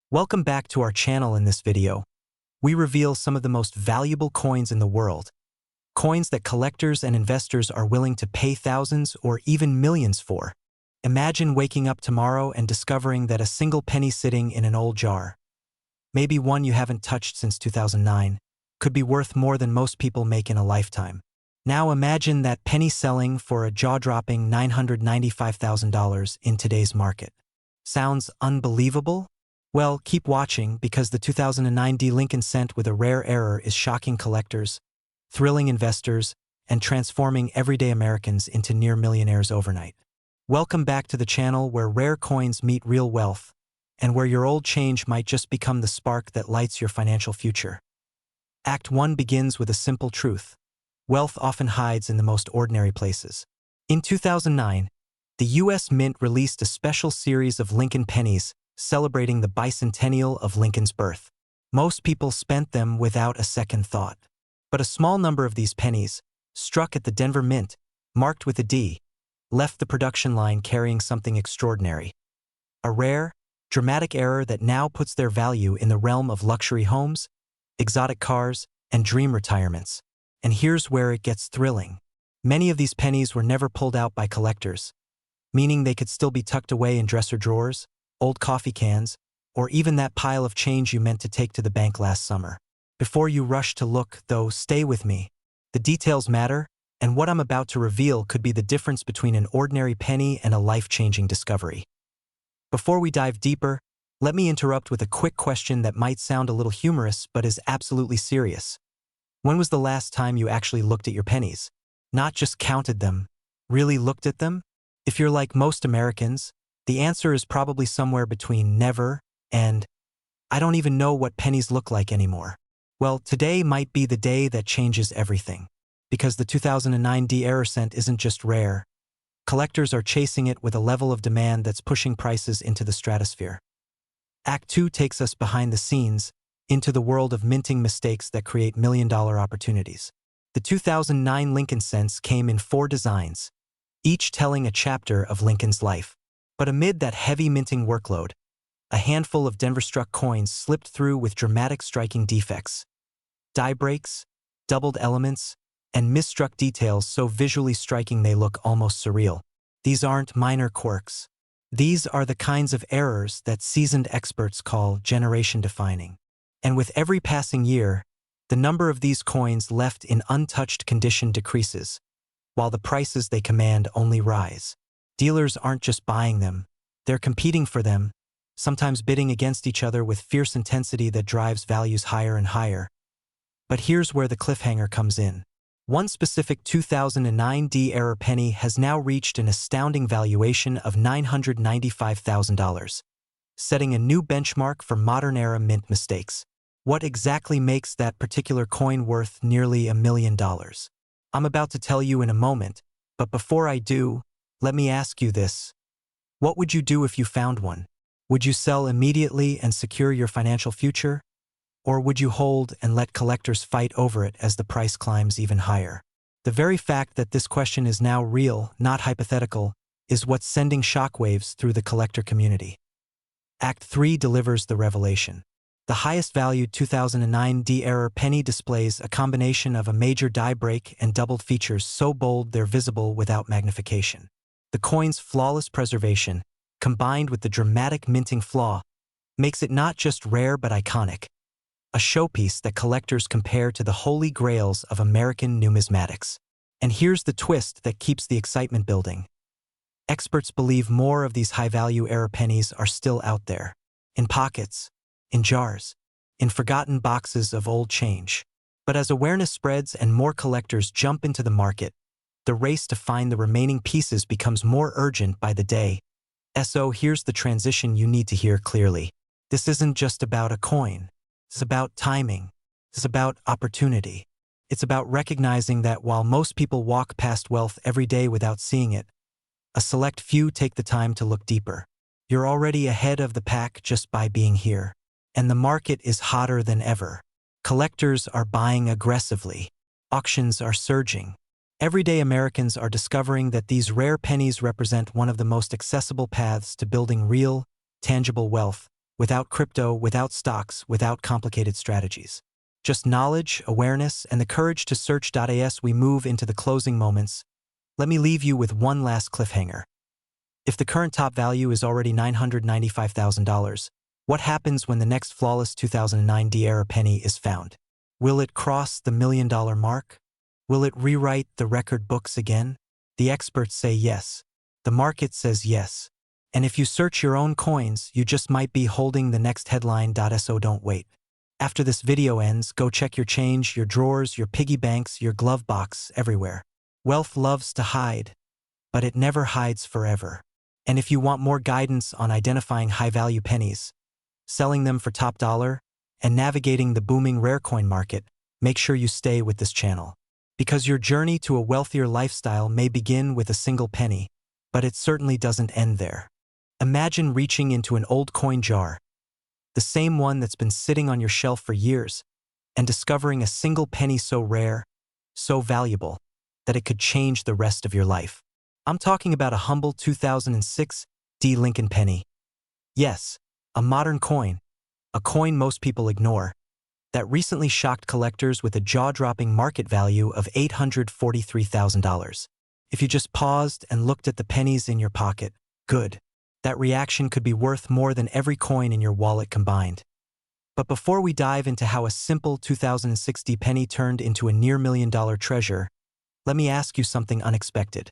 Welcome back to our channel. In this video, we reveal some of the most valuable coins in the world, coins that collectors and investors are willing to pay thousands or even millions for. Imagine waking up tomorrow and discovering that a single penny sitting in an old jar, maybe one you haven't touched since 2009, could be worth more than most people make in a lifetime. Now imagine that penny selling for a jaw-dropping $995,000 in today's market. Sounds unbelievable? Well, keep watching, because the 2009 Lincoln cent with a rare error is shocking collectors, thrilling investors, and transforming everyday Americans into near millionaires overnight. Welcome back to the channel where rare coins meet real wealth, and where your old change might just become the spark that lights your financial future. Act 1 begins with a simple truth. Wealth often hides in the most ordinary places. In 2009, the U.S. Mint released a special series of Lincoln pennies celebrating the bicentennial of Lincoln's birth. Most people spent them without a second thought. But a small number of these pennies, struck at the Denver Mint, marked with a D, left the production line carrying something extraordinary. A rare, dramatic error that now puts their value in the realm of luxury homes, exotic cars, and dream retirements. And here's where it gets thrilling. Many of these pennies were never pulled out by collectors, meaning they could still be tucked away in dresser drawers, old coffee cans, or even that pile of change you meant to take to the bank last summer. Before you rush to look, though, stay with me. The details matter, and what I'm about to reveal could be the difference between an ordinary penny and a life-changing discovery. Before we dive deeper, let me interrupt with a quick question that might sound a little humorous but is absolutely serious. When was the last time you actually looked at your pennies? Not just counted them, really looked at them? If you're like most Americans, the answer is probably somewhere between never and I don't even know what pennies look like anymore. Well, today might be the day that changes everything. Because the 2009 error cent isn't just rare. Collectors are chasing it with a level of demand that's pushing prices into the stratosphere. Act 2 takes us behind the scenes, into the world of minting mistakes that create million-dollar opportunities. The 2009 Lincoln cents came in 4 designs, each telling a chapter of Lincoln's life. But amid that heavy minting workload, a handful of Denver-struck coins slipped through with dramatic striking defects. Die breaks, doubled elements, and misstruck details so visually striking they look almost surreal. These aren't minor quirks. These are the kinds of errors that seasoned experts call generation-defining. And with every passing year, the number of these coins left in untouched condition decreases, while the prices they command only rise. Dealers aren't just buying them, they're competing for them, sometimes bidding against each other with fierce intensity that drives values higher and higher. But here's where the cliffhanger comes in. One specific 2009 error penny has now reached an astounding valuation of $995,000, setting a new benchmark for modern-era mint mistakes. What exactly makes that particular coin worth nearly $1 million? I'm about to tell you in a moment, but before I do, let me ask you this. What would you do if you found one? Would you sell immediately and secure your financial future? Or would you hold and let collectors fight over it as the price climbs even higher? The very fact that this question is now real, not hypothetical, is what's sending shockwaves through the collector community. Act 3 delivers the revelation. The highest-valued 2009 error penny displays a combination of a major die break and doubled features so bold they're visible without magnification. The coin's flawless preservation, combined with the dramatic minting flaw, makes it not just rare but iconic, a showpiece that collectors compare to the holy grails of American numismatics. And here's the twist that keeps the excitement building. Experts believe more of these high-value error pennies are still out there, in pockets, in jars, in forgotten boxes of old change. But as awareness spreads and more collectors jump into the market, the race to find the remaining pieces becomes more urgent by the day. So here's the transition you need to hear clearly. This isn't just about a coin. It's about timing. It's about opportunity. It's about recognizing that while most people walk past wealth every day without seeing it, a select few take the time to look deeper. You're already ahead of the pack just by being here. And the market is hotter than ever. Collectors are buying aggressively. Auctions are surging. Everyday Americans are discovering that these rare pennies represent one of the most accessible paths to building real, tangible wealth, without crypto, without stocks, without complicated strategies. Just knowledge, awareness, and the courage to search. As we move into the closing moments, let me leave you with one last cliffhanger. If the current top value is already $995,000, what happens when the next flawless 2009 D-era penny is found? Will it cross the $1 million mark? Will it rewrite the record books again? The experts say yes. The market says yes. And if you search your own coins, you just might be holding the next headline. So don't wait. After this video ends, go check your change, your drawers, your piggy banks, your glove box, everywhere. Wealth loves to hide, but it never hides forever. And if you want more guidance on identifying high-value pennies, selling them for top dollar, and navigating the booming rare coin market, make sure you stay with this channel. Because your journey to a wealthier lifestyle may begin with a single penny, but it certainly doesn't end there. Imagine reaching into an old coin jar, the same one that's been sitting on your shelf for years, and discovering a single penny so rare, so valuable, that it could change the rest of your life. I'm talking about a humble 2006 D. Lincoln penny. Yes, a modern coin, a coin most people ignore, that recently shocked collectors with a jaw-dropping market value of $843,000. If you just paused and looked at the pennies in your pocket, good. That reaction could be worth more than every coin in your wallet combined. But before we dive into how a simple 2006 D penny turned into a near $1 million treasure, let me ask you something unexpected.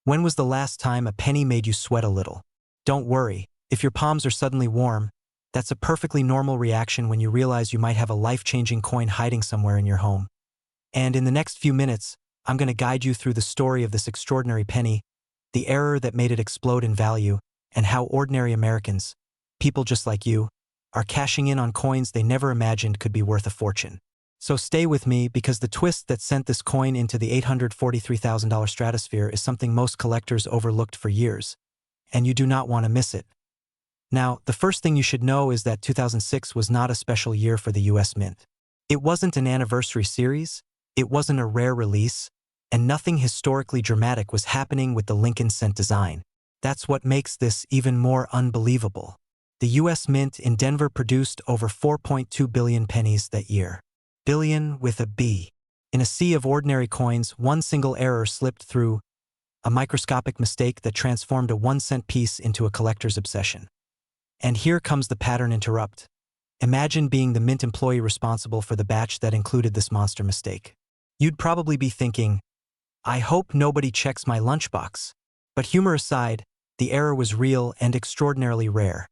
When was the last time a penny made you sweat a little? Don't worry, if your palms are suddenly warm, that's a perfectly normal reaction when you realize you might have a life-changing coin hiding somewhere in your home. And in the next few minutes, I'm going to guide you through the story of this extraordinary penny, the error that made it explode in value, and how ordinary Americans, people just like you, are cashing in on coins they never imagined could be worth a fortune. So stay with me, because the twist that sent this coin into the $843,000 stratosphere is something most collectors overlooked for years, and you do not want to miss it. Now, the first thing you should know is that 2006 was not a special year for the US Mint. It wasn't an anniversary series, it wasn't a rare release, and nothing historically dramatic was happening with the Lincoln cent design. That's what makes this even more unbelievable. The US Mint in Denver produced over 4.2 billion pennies that year. Billion with a B. In a sea of ordinary coins, one single error slipped through, a microscopic mistake that transformed a 1-cent piece into a collector's obsession. And here comes the pattern interrupt. Imagine being the Mint employee responsible for the batch that included this monster mistake. You'd probably be thinking, I hope nobody checks my lunchbox. But humor aside, the error was real and extraordinarily rare.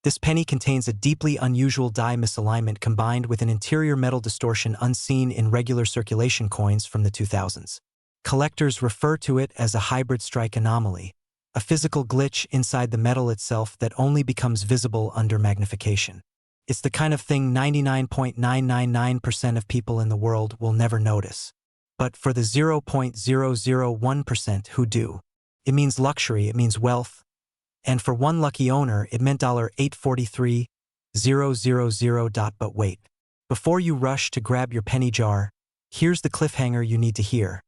This penny contains a deeply unusual die misalignment combined with an interior metal distortion unseen in regular circulation coins from the 2000s. Collectors refer to it as a hybrid strike anomaly, a physical glitch inside the metal itself that only becomes visible under magnification. It's the kind of thing 99.999% of people in the world will never notice. But for the 0.001% who do, it means luxury, it means wealth, and for one lucky owner, it meant $843,000. But wait, before you rush to grab your penny jar, here's the cliffhanger you need to hear.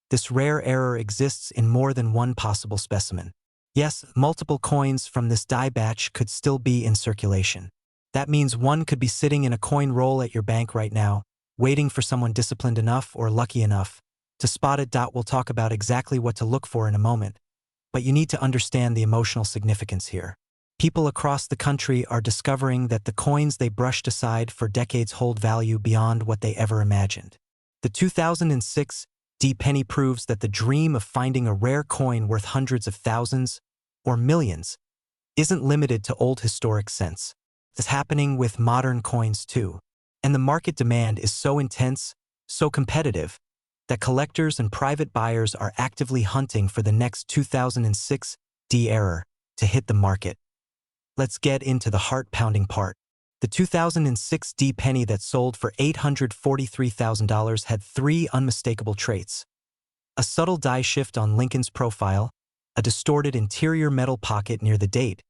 This rare error exists in more than one possible specimen. Yes, multiple coins from this die batch could still be in circulation. That means one could be sitting in a coin roll at your bank right now, waiting for someone disciplined enough or lucky enough to spot it. We'll talk about exactly what to look for in a moment, but you need to understand the emotional significance here. People across the country are discovering that the coins they brushed aside for decades hold value beyond what they ever imagined. The 2006 D penny proves that the dream of finding a rare coin worth hundreds of thousands or millions isn't limited to old historic cents. It's happening with modern coins too. And the market demand is so intense, so competitive, that collectors and private buyers are actively hunting for the next 2006 D error to hit the market. Let's get into the heart-pounding part. The 2006 D penny that sold for $843,000 had three unmistakable traits: a subtle die shift on Lincoln's profile, a distorted interior metal pocket near the date,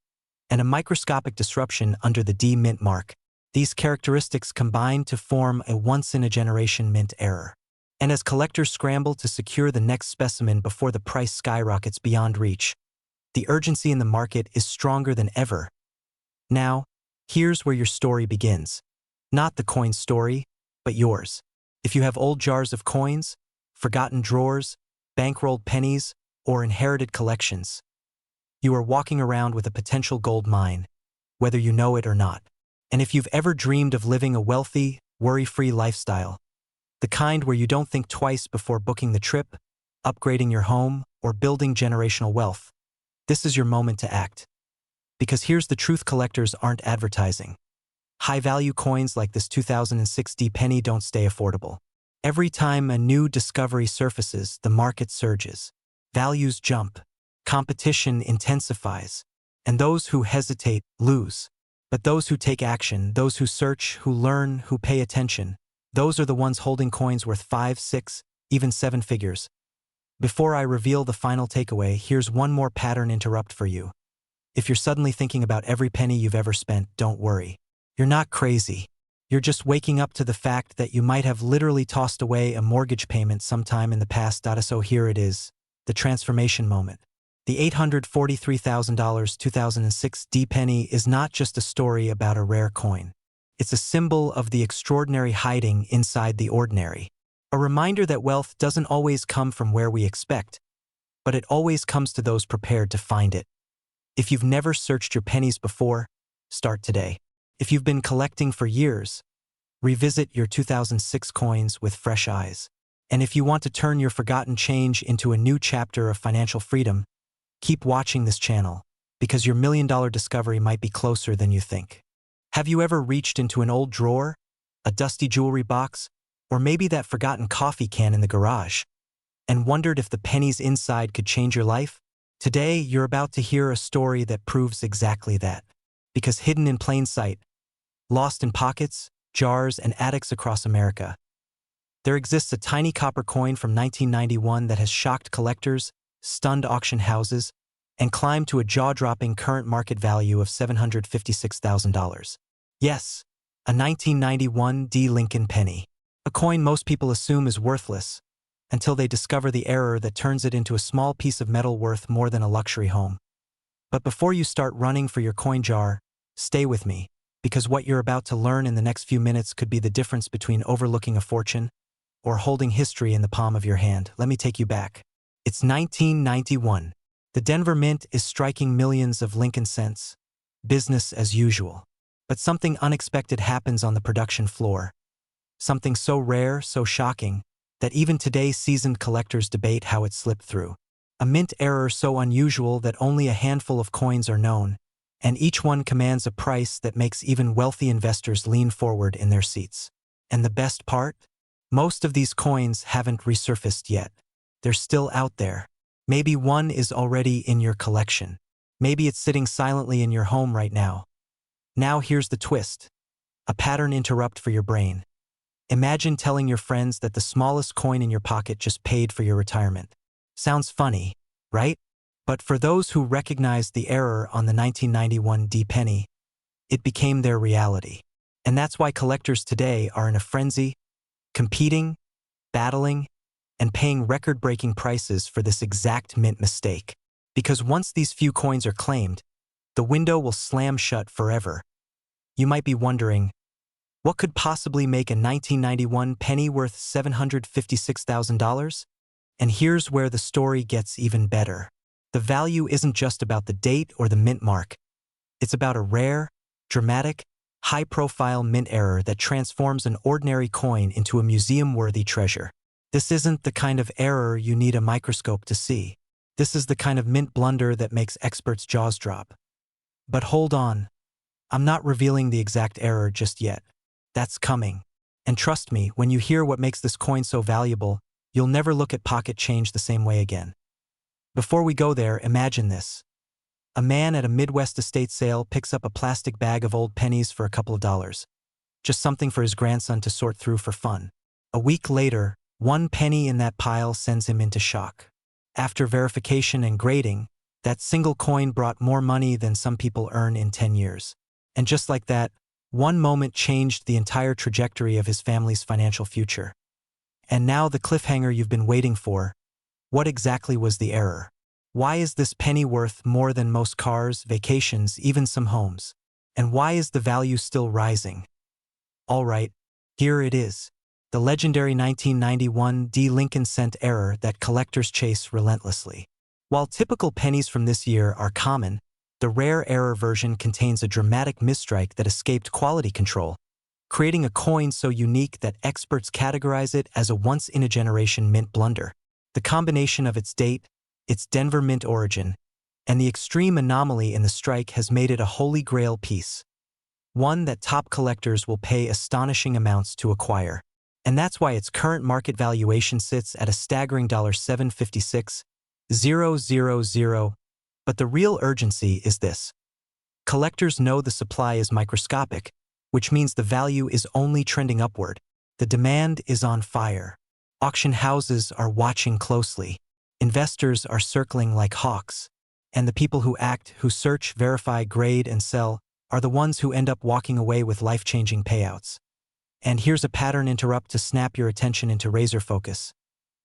and a microscopic disruption under the D mint mark. These characteristics combine to form a once-in-a-generation mint error. And as collectors scramble to secure the next specimen before the price skyrockets beyond reach, the urgency in the market is stronger than ever. Now, here's where your story begins. Not the coin's story, but yours. If you have old jars of coins, forgotten drawers, bankrolled pennies, or inherited collections, you are walking around with a potential gold mine, whether you know it or not. And if you've ever dreamed of living a wealthy, worry-free lifestyle, the kind where you don't think twice before booking the trip, upgrading your home, or building generational wealth, this is your moment to act. Because here's the truth: collectors aren't advertising. High-value coins like this 2006 penny don't stay affordable. Every time a new discovery surfaces, the market surges. Values jump. Competition intensifies. And those who hesitate lose. But those who take action, those who search, who learn, who pay attention, those are the ones holding coins worth 5, 6, even 7 figures. Before I reveal the final takeaway, here's one more pattern interrupt for you. If you're suddenly thinking about every penny you've ever spent, don't worry. You're not crazy. You're just waking up to the fact that you might have literally tossed away a mortgage payment sometime in the past. So here it is, the transformation moment. The $843,000 2006 penny is not just a story about a rare coin. It's a symbol of the extraordinary hiding inside the ordinary. A reminder that wealth doesn't always come from where we expect, but it always comes to those prepared to find it. If you've never searched your pennies before, start today. If you've been collecting for years, revisit your 2006 coins with fresh eyes. And if you want to turn your forgotten change into a new chapter of financial freedom, keep watching this channel, because your million-dollar discovery might be closer than you think. Have you ever reached into an old drawer, a dusty jewelry box, or maybe that forgotten coffee can in the garage, and wondered if the pennies inside could change your life? Today, you're about to hear a story that proves exactly that. Because hidden in plain sight, lost in pockets, jars, and attics across America, there exists a tiny copper coin from 1991 that has shocked collectors, stunned auction houses, and climbed to a jaw-dropping current market value of $756,000. Yes, a 1991 Lincoln penny. A coin most people assume is worthless, until they discover the error that turns it into a small piece of metal worth more than a luxury home. But before you start running for your coin jar, stay with me, because what you're about to learn in the next few minutes could be the difference between overlooking a fortune or holding history in the palm of your hand. Let me take you back. It's 1991. The Denver Mint is striking millions of Lincoln cents. Business as usual. But something unexpected happens on the production floor. Something so rare, so shocking, that even today seasoned collectors debate how it slipped through. A mint error so unusual that only a handful of coins are known, and each one commands a price that makes even wealthy investors lean forward in their seats. And the best part? Most of these coins haven't resurfaced yet. They're still out there. Maybe one is already in your collection. Maybe it's sitting silently in your home right now. Now here's the twist. A pattern interrupt for your brain. Imagine telling your friends that the smallest coin in your pocket just paid for your retirement. Sounds funny, right? But for those who recognized the error on the 1991 penny, it became their reality. And that's why collectors today are in a frenzy, competing, battling, and paying record-breaking prices for this exact mint mistake. Because once these few coins are claimed, the window will slam shut forever. You might be wondering, what could possibly make a 1991 penny worth $756,000? And here's where the story gets even better. The value isn't just about the date or the mint mark. It's about a rare, dramatic, high-profile mint error that transforms an ordinary coin into a museum-worthy treasure. This isn't the kind of error you need a microscope to see. This is the kind of mint blunder that makes experts' jaws drop. But hold on. I'm not revealing the exact error just yet. That's coming. And trust me, when you hear what makes this coin so valuable, you'll never look at pocket change the same way again. Before we go there, imagine this. A man at a Midwest estate sale picks up a plastic bag of old pennies for a couple of dollars. Just something for his grandson to sort through for fun. A week later, one penny in that pile sends him into shock. After verification and grading, that single coin brought more money than some people earn in 10 years. And just like that, one moment changed the entire trajectory of his family's financial future. And now the cliffhanger you've been waiting for. What exactly was the error? Why is this penny worth more than most cars, vacations, even some homes? And why is the value still rising? Alright, here it is. The legendary 1991 D. Lincoln cent error that collectors chase relentlessly. While typical pennies from this year are common, the rare error version contains a dramatic misstrike that escaped quality control, creating a coin so unique that experts categorize it as a once-in-a-generation mint blunder. The combination of its date, its Denver Mint origin, and the extreme anomaly in the strike has made it a holy grail piece, one that top collectors will pay astonishing amounts to acquire. And that's why its current market valuation sits at a staggering $756,000. But the real urgency is this. Collectors know the supply is microscopic, which means the value is only trending upward. The demand is on fire. Auction houses are watching closely. Investors are circling like hawks. And the people who act, who search, verify, grade, and sell, are the ones who end up walking away with life-changing payouts. And here's a pattern interrupt to snap your attention into razor focus.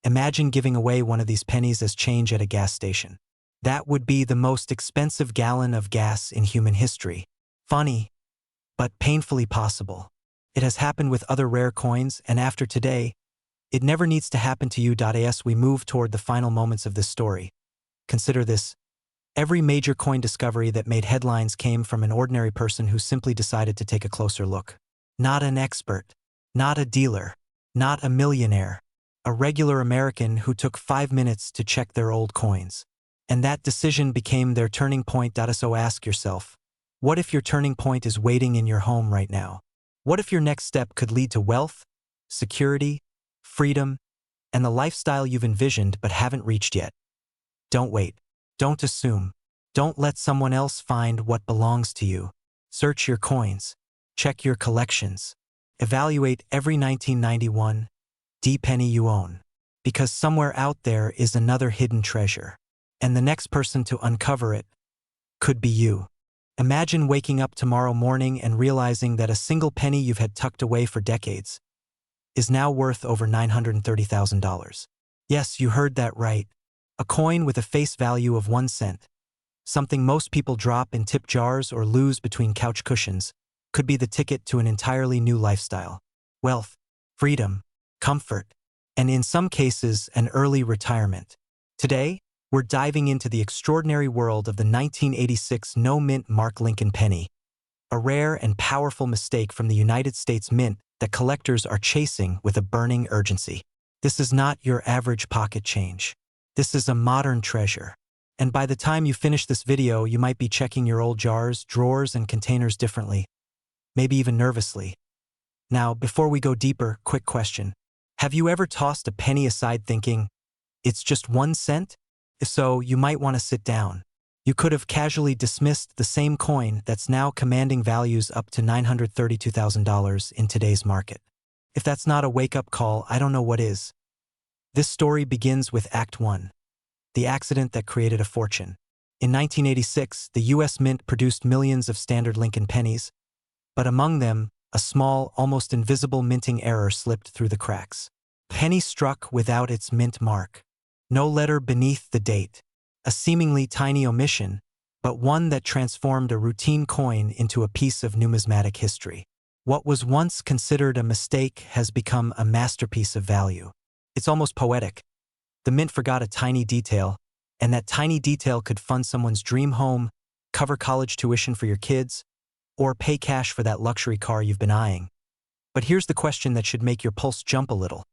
Imagine giving away one of these pennies as change at a gas station. That would be the most expensive gallon of gas in human history. Funny, but painfully possible. It has happened with other rare coins, and after today, it never needs to happen to you. As we move toward the final moments of this story, consider this. Every major coin discovery that made headlines came from an ordinary person who simply decided to take a closer look. Not an expert, not a dealer, not a millionaire. A regular American who took 5 minutes to check their old coins. And that decision became their turning point. So ask yourself, what if your turning point is waiting in your home right now? What if your next step could lead to wealth, security, freedom, and the lifestyle you've envisioned but haven't reached yet? Don't wait. Don't assume. Don't let someone else find what belongs to you. Search your coins. Check your collections. Evaluate every 1991 D penny you own. Because somewhere out there is another hidden treasure. And the next person to uncover it could be you. Imagine waking up tomorrow morning and realizing that a single penny you've had tucked away for decades is now worth over $930,000. Yes, you heard that right. A coin with a face value of 1 cent, something most people drop in tip jars or lose between couch cushions, could be the ticket to an entirely new lifestyle. Wealth, freedom, comfort, and in some cases, an early retirement. Today, we're diving into the extraordinary world of the 1986 no-mint Mark Lincoln penny, a rare and powerful mistake from the United States Mint that collectors are chasing with a burning urgency. This is not your average pocket change. This is a modern treasure. And by the time you finish this video, you might be checking your old jars, drawers, and containers differently, maybe even nervously. Now, before we go deeper, quick question. Have you ever tossed a penny aside thinking, it's just 1 cent? If so, you might want to sit down. You could have casually dismissed the same coin that's now commanding values up to $932,000 in today's market. If that's not a wake-up call, I don't know what is. This story begins with Act 1, the accident that created a fortune. In 1986, the U.S. Mint produced millions of standard Lincoln pennies, but among them, a small, almost invisible minting error slipped through the cracks. Penny struck without its mint mark. No letter beneath the date. A seemingly tiny omission, but one that transformed a routine coin into a piece of numismatic history. What was once considered a mistake has become a masterpiece of value. It's almost poetic. The Mint forgot a tiny detail, and that tiny detail could fund someone's dream home, cover college tuition for your kids, or pay cash for that luxury car you've been eyeing. But here's the question that should make your pulse jump a little.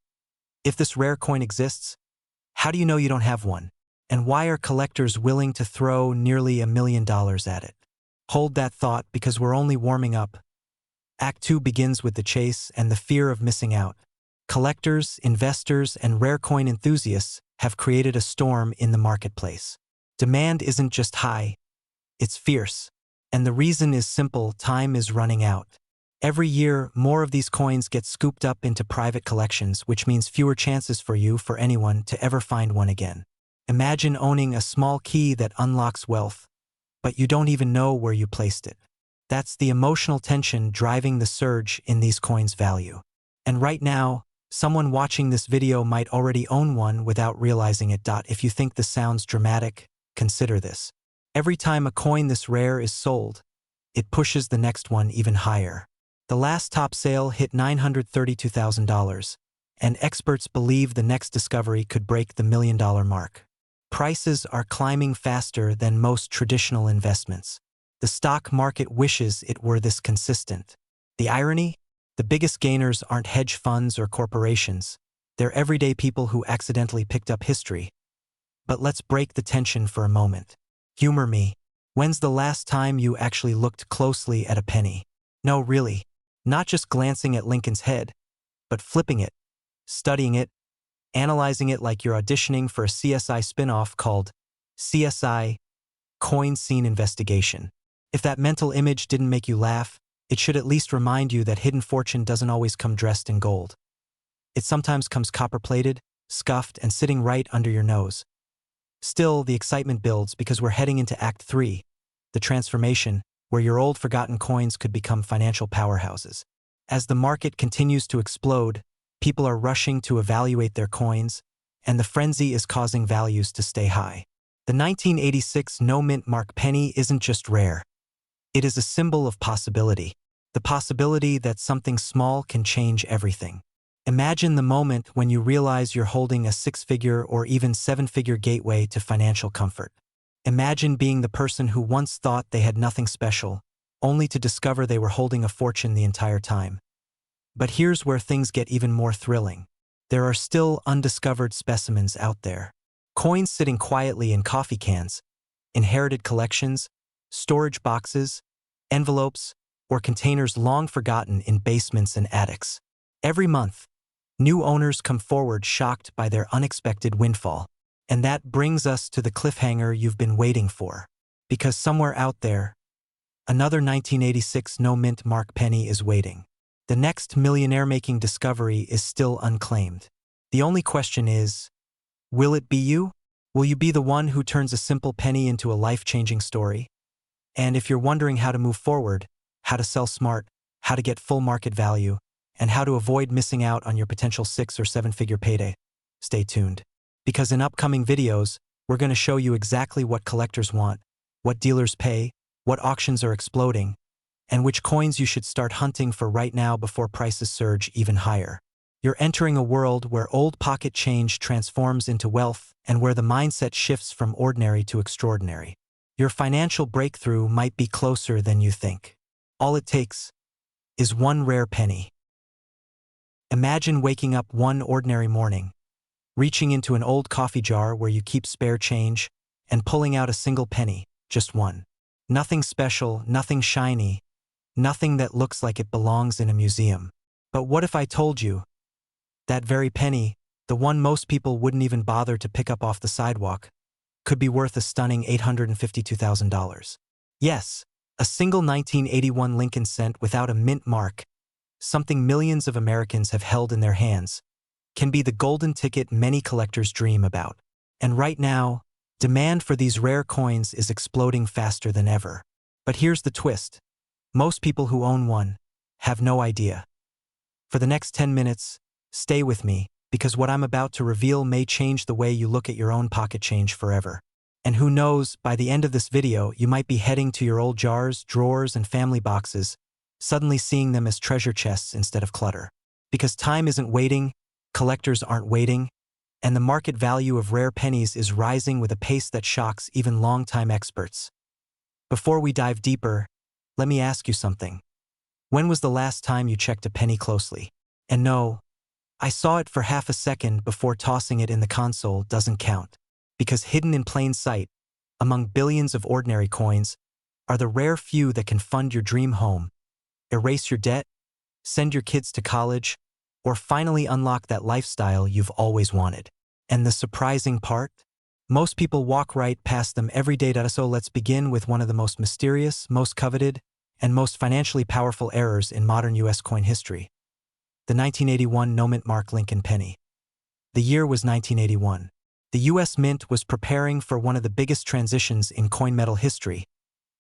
If this rare coin exists, how do you know you don't have one? And why are collectors willing to throw nearly $1 million at it? Hold that thought, because we're only warming up. Act 2 begins with the chase and the fear of missing out. Collectors, investors, and rare coin enthusiasts have created a storm in the marketplace. Demand isn't just high, it's fierce. And the reason is simple: time is running out. Every year, more of these coins get scooped up into private collections, which means fewer chances for anyone to ever find one again. Imagine owning a small key that unlocks wealth, but you don't even know where you placed it. That's the emotional tension driving the surge in these coins' value. And right now, someone watching this video might already own one without realizing it. If you think this sounds dramatic, consider this. Every time a coin this rare is sold, it pushes the next one even higher. The last top sale hit $932,000, and experts believe the next discovery could break the $1 million mark. Prices are climbing faster than most traditional investments. The stock market wishes it were this consistent. The irony? The biggest gainers aren't hedge funds or corporations. They're everyday people who accidentally picked up history. But let's break the tension for a moment. Humor me. When's the last time you actually looked closely at a penny? No, really. Not just glancing at Lincoln's head, but flipping it, studying it, analyzing it like you're auditioning for a CSI spin-off called CSI Coin Scene Investigation. If that mental image didn't make you laugh, it should at least remind you that hidden fortune doesn't always come dressed in gold. It sometimes comes copper-plated, scuffed, and sitting right under your nose. Still, the excitement builds because we're heading into Act 3, the transformation, where your old forgotten coins could become financial powerhouses. As the market continues to explode, people are rushing to evaluate their coins, and the frenzy is causing values to stay high. The 1986 no-mint mark penny isn't just rare. It is a symbol of possibility. The possibility that something small can change everything. Imagine the moment when you realize you're holding a six-figure or even seven-figure gateway to financial comfort. Imagine being the person who once thought they had nothing special, only to discover they were holding a fortune the entire time. But here's where things get even more thrilling. There are still undiscovered specimens out there. Coins sitting quietly in coffee cans, inherited collections, storage boxes, envelopes, or containers long forgotten in basements and attics. Every month, new owners come forward shocked by their unexpected windfall. And that brings us to the cliffhanger you've been waiting for. Because somewhere out there, another 1986 no-mint mark penny is waiting. The next millionaire-making discovery is still unclaimed. The only question is, will it be you? Will you be the one who turns a simple penny into a life-changing story? And if you're wondering how to move forward, how to sell smart, how to get full market value, and how to avoid missing out on your potential 6- or 7-figure payday, stay tuned. Because in upcoming videos, we're going to show you exactly what collectors want, what dealers pay, what auctions are exploding, and which coins you should start hunting for right now before prices surge even higher. You're entering a world where old pocket change transforms into wealth and where the mindset shifts from ordinary to extraordinary. Your financial breakthrough might be closer than you think. All it takes is one rare penny. Imagine waking up one ordinary morning, reaching into an old coffee jar where you keep spare change, and pulling out a single penny, just one. Nothing special, nothing shiny, nothing that looks like it belongs in a museum. But what if I told you that very penny, the one most people wouldn't even bother to pick up off the sidewalk, could be worth a stunning $852,000? Yes, a single 1981 Lincoln cent without a mint mark, something millions of Americans have held in their hands, can be the golden ticket many collectors dream about. And right now, demand for these rare coins is exploding faster than ever. But here's the twist. Most people who own one have no idea. For the next 10 minutes, stay with me, because what I'm about to reveal may change the way you look at your own pocket change forever. And who knows, by the end of this video, you might be heading to your old jars, drawers, and family boxes, suddenly seeing them as treasure chests instead of clutter. Because time isn't waiting, collectors aren't waiting, and the market value of rare pennies is rising with a pace that shocks even longtime experts. Before we dive deeper, let me ask you something. When was the last time you checked a penny closely? And no, I saw it for half a second before tossing it in the console doesn't count. Because hidden in plain sight, among billions of ordinary coins, are the rare few that can fund your dream home, erase your debt, send your kids to college, or finally unlock that lifestyle you've always wanted. And the surprising part? Most people walk right past them every day. So let's begin with one of the most mysterious, most coveted, and most financially powerful errors in modern U.S. coin history. The 1981 no-mint mark Lincoln penny. The year was 1981. The U.S. Mint was preparing for one of the biggest transitions in coin metal history,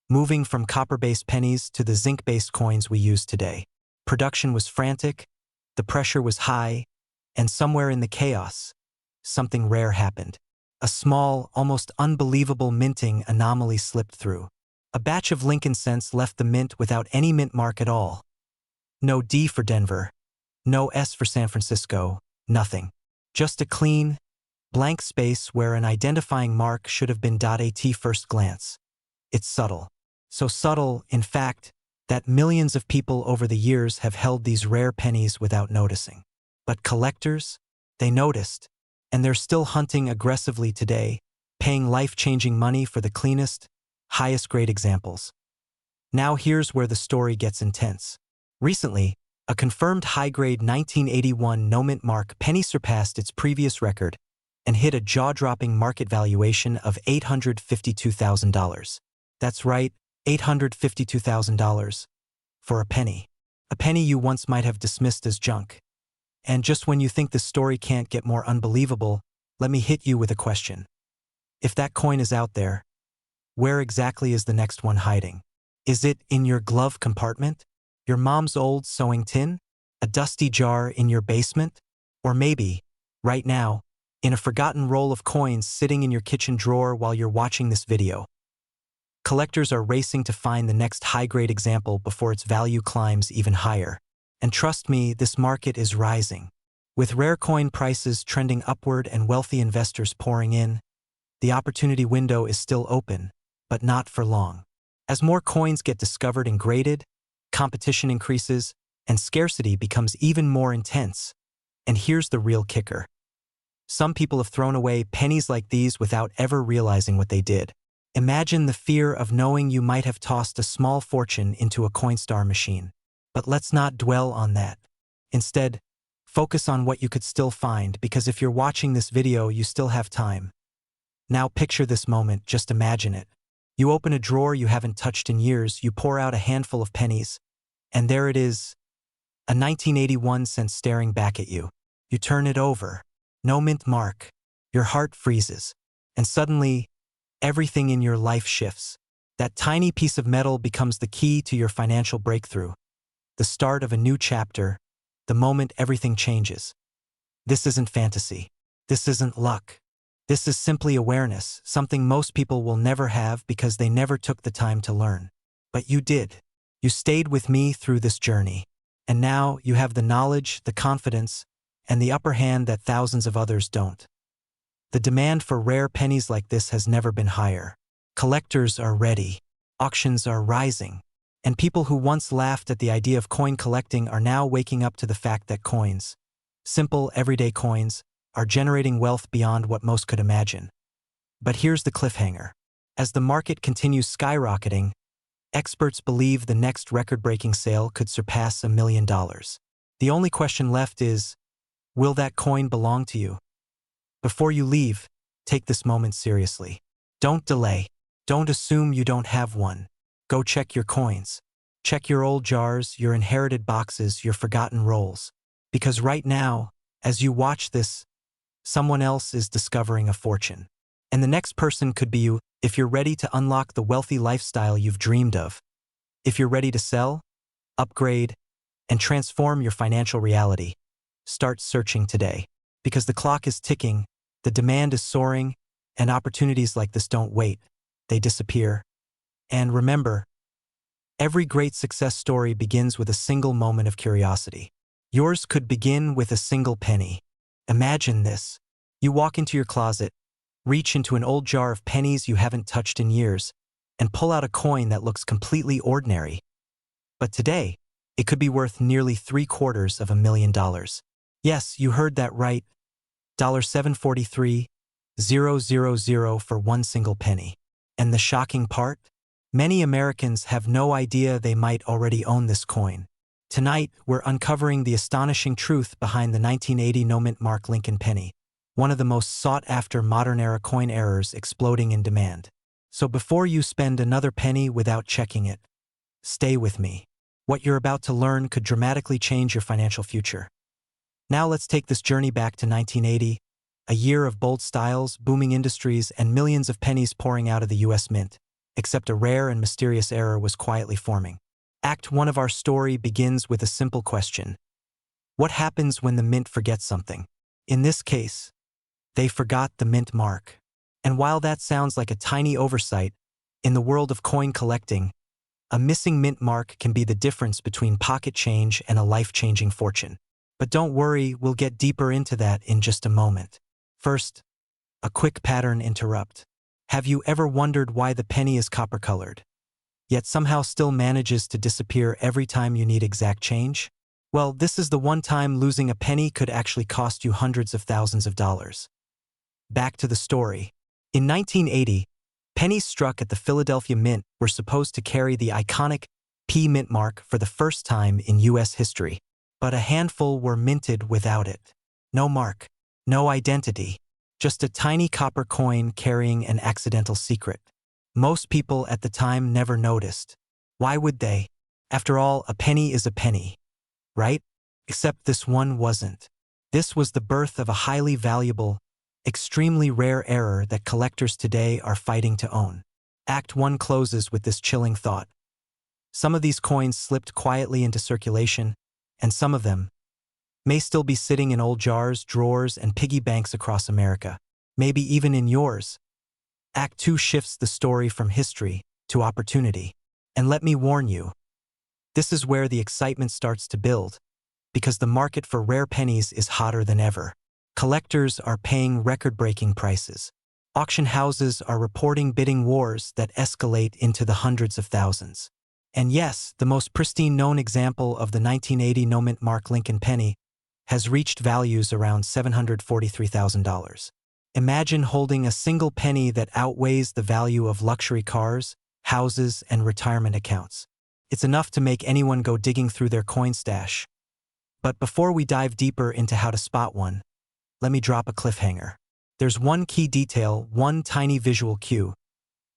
moving from copper-based pennies to the zinc-based coins we use today. Production was frantic, the pressure was high, and somewhere in the chaos, something rare happened. A small, almost unbelievable minting anomaly slipped through. A batch of Lincoln cents left the mint without any mint mark at all. No D for Denver, no S for San Francisco, nothing. Just a clean, blank space where an identifying mark should have been .at first glance. It's subtle. So subtle, in fact, that millions of people over the years have held these rare pennies without noticing. But collectors, they noticed, and they're still hunting aggressively today, paying life-changing money for the cleanest, highest-grade examples. Now here's where the story gets intense. Recently, a confirmed high-grade 1981 no-mint mark penny surpassed its previous record and hit a jaw-dropping market valuation of $852,000. That's right, $852,000 for a penny. A penny you once might have dismissed as junk. And just when you think the story can't get more unbelievable, let me hit you with a question. If that coin is out there, where exactly is the next one hiding? Is it in your glove compartment? Your mom's old sewing tin? A dusty jar in your basement? Or maybe, right now, in a forgotten roll of coins sitting in your kitchen drawer while you're watching this video? Collectors are racing to find the next high-grade example before its value climbs even higher. And trust me, this market is rising. With rare coin prices trending upward and wealthy investors pouring in, the opportunity window is still open, but not for long. As more coins get discovered and graded, competition increases, and scarcity becomes even more intense. And here's the real kicker. Some people have thrown away pennies like these without ever realizing what they did. Imagine the fear of knowing you might have tossed a small fortune into a Coinstar machine. But let's not dwell on that. Instead, focus on what you could still find, because if you're watching this video, you still have time. Now picture this moment, just imagine it. You open a drawer you haven't touched in years, you pour out a handful of pennies, and there it is, a 1981 cent staring back at you. You turn it over. No mint mark. Your heart freezes. And suddenly, everything in your life shifts. That tiny piece of metal becomes the key to your financial breakthrough. The start of a new chapter, the moment everything changes. This isn't fantasy. This isn't luck. This is simply awareness, something most people will never have because they never took the time to learn. But you did. You stayed with me through this journey. And now you have the knowledge, the confidence, and the upper hand that thousands of others don't. The demand for rare pennies like this has never been higher. Collectors are ready. Auctions are rising. And people who once laughed at the idea of coin collecting are now waking up to the fact that coins, simple, everyday coins, are generating wealth beyond what most could imagine. But here's the cliffhanger. As the market continues skyrocketing, experts believe the next record-breaking sale could surpass $1 million. The only question left is, will that coin belong to you? Before you leave, take this moment seriously. Don't delay. Don't assume you don't have one. Go check your coins. Check your old jars, your inherited boxes, your forgotten rolls. Because right now, as you watch this, someone else is discovering a fortune. And the next person could be you if you're ready to unlock the wealthy lifestyle you've dreamed of. If you're ready to sell, upgrade, and transform your financial reality, start searching today. Because the clock is ticking, the demand is soaring, and opportunities like this don't wait. They disappear. And remember, every great success story begins with a single moment of curiosity. Yours could begin with a single penny. Imagine this. You walk into your closet, reach into an old jar of pennies you haven't touched in years, and pull out a coin that looks completely ordinary. But today, it could be worth nearly $750,000. Yes, you heard that right. $743,000 for one single penny. And the shocking part? Many Americans have no idea they might already own this coin. Tonight, we're uncovering the astonishing truth behind the 1980 no-mint mark Lincoln penny, one of the most sought-after modern-era coin errors exploding in demand. So before you spend another penny without checking it, stay with me. What you're about to learn could dramatically change your financial future. Now let's take this journey back to 1980, a year of bold styles, booming industries, and millions of pennies pouring out of the U.S. Mint. Except a rare and mysterious era was quietly forming. Act 1 of our story begins with a simple question. What happens when the mint forgets something? In this case, they forgot the mint mark. And while that sounds like a tiny oversight, In the world of coin collecting, a missing mint mark can be the difference between pocket change and a life-changing fortune. But don't worry, we'll get deeper into that in just a moment. First, a quick pattern interrupt. Have you ever wondered why the penny is copper-colored, yet somehow still manages to disappear every time you need exact change? Well, this is the one time losing a penny could actually cost you hundreds of thousands of dollars. Back to the story. In 1980, pennies struck at the Philadelphia Mint were supposed to carry the iconic P mint mark for the first time in U.S. history, but a handful were minted without it. No mark, no identity, just a tiny copper coin carrying an accidental secret. Most people at the time never noticed. Why would they? After all, a penny is a penny, right? Except this one wasn't. This was the birth of a highly valuable, extremely rare error that collectors today are fighting to own. Act 1 closes with this chilling thought. Some of these coins slipped quietly into circulation, and some of them may still be sitting in old jars, drawers, and piggy banks across America, maybe even in yours. Act 2 shifts the story from history to opportunity. And let me warn you, this is where the excitement starts to build, because the market for rare pennies is hotter than ever. Collectors are paying record-breaking prices. Auction houses are reporting bidding wars that escalate into the hundreds of thousands. And yes, the most pristine known example of the 1980 no-mint mark Lincoln penny has reached values around $743,000. Imagine holding a single penny that outweighs the value of luxury cars, houses, and retirement accounts. It's enough to make anyone go digging through their coin stash. But before we dive deeper into how to spot one, let me drop a cliffhanger. There's one key detail, one tiny visual cue,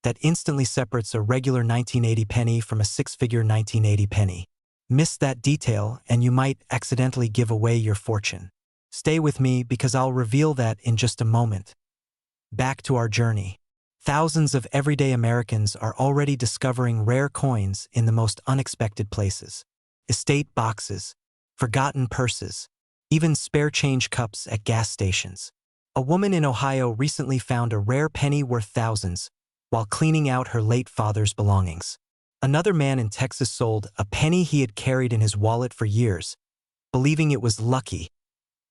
that instantly separates a regular 1980 penny from a six-figure 1980 penny. Miss that detail and you might accidentally give away your fortune. Stay with me because I'll reveal that in just a moment. Back to our journey. Thousands of everyday Americans are already discovering rare coins in the most unexpected places. Estate boxes, forgotten purses, even spare change cups at gas stations. A woman in Ohio recently found a rare penny worth thousands while cleaning out her late father's belongings. Another man in Texas sold a penny he had carried in his wallet for years, believing it was lucky,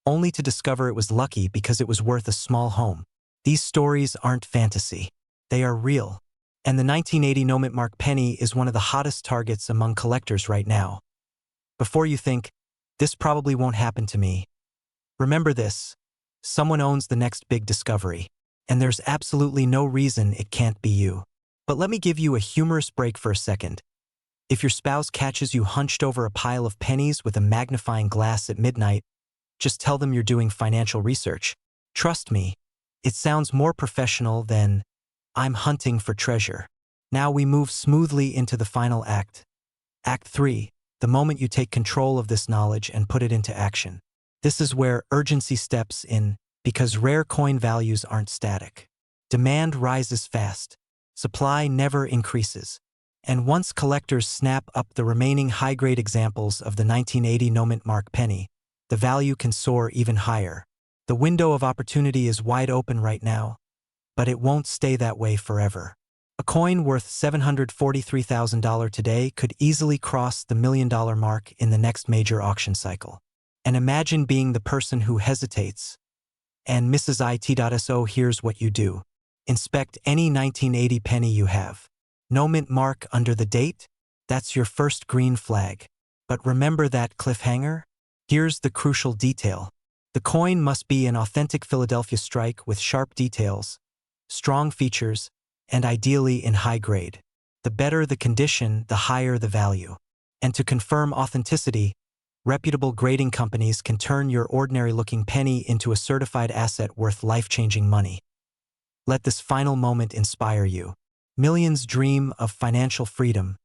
only to discover it was lucky because it was worth a small home. These stories aren't fantasy. They are real. And the 1980 no-mint mark penny is one of the hottest targets among collectors right now. Before you think, this probably won't happen to me, remember this: someone owns the next big discovery, and there's absolutely no reason it can't be you. But let me give you a humorous break for a second. If your spouse catches you hunched over a pile of pennies with a magnifying glass at midnight, just tell them you're doing financial research. Trust me, it sounds more professional than "I'm hunting for treasure." Now we move smoothly into the final act. Act 3, the moment you take control of this knowledge and put it into action. This is where urgency steps in, because rare coin values aren't static. Demand rises fast. Supply never increases. And once collectors snap up the remaining high-grade examples of the 1980 no-mint mark penny, the value can soar even higher. The window of opportunity is wide open right now, but it won't stay that way forever. A coin worth $743,000 today could easily cross the $1 million mark in the next major auction cycle. And imagine being the person who hesitates and misses it. So here's what you do. Inspect any 1980 penny you have. No mint mark under the date? That's your first green flag. But remember that cliffhanger? Here's the crucial detail. The coin must be an authentic Philadelphia strike with sharp details, strong features, and ideally in high grade. The better the condition, the higher the value. And to confirm authenticity, reputable grading companies can turn your ordinary-looking penny into a certified asset worth life-changing money. Let this final moment inspire you. Millions dream of financial freedom.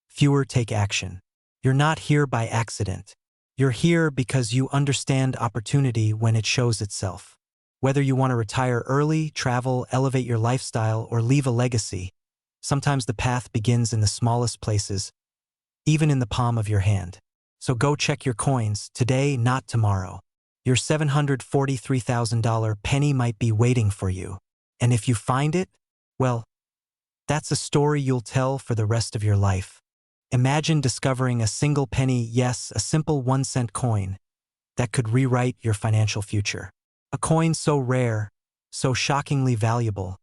Fewer take action. You're not here by accident. You're here because you understand opportunity when it shows itself. Whether you want to retire early, travel, elevate your lifestyle, or leave a legacy, sometimes the path begins in the smallest places, even in the palm of your hand. So go check your coins, today, not tomorrow. Your $743,000 penny might be waiting for you. And if you find it, well, That's a story you'll tell for the rest of your life. Imagine discovering a single penny, yes, a simple 1-cent coin, that could rewrite your financial future. A coin so rare, so shockingly valuable,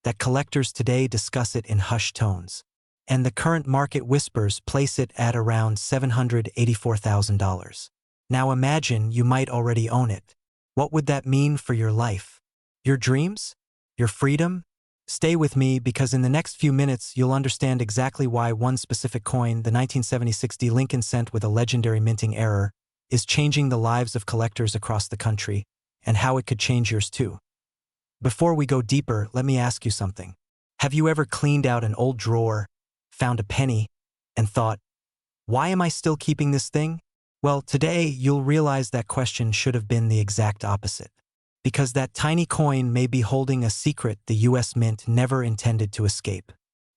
that collectors today discuss it in hushed tones. And the current market whispers place it at around $784,000. Now imagine you might already own it. What would that mean for your life? Your dreams? Your freedom? Stay with me because in the next few minutes you'll understand exactly why one specific coin, the 1976 D Lincoln cent with a legendary minting error, is changing the lives of collectors across the country, and how it could change yours too. Before we go deeper, let me ask you something. Have you ever cleaned out an old drawer, found a penny, and thought, why am I still keeping this thing? Well, today you'll realize that question should have been the exact opposite. Because that tiny coin may be holding a secret the US Mint never intended to escape.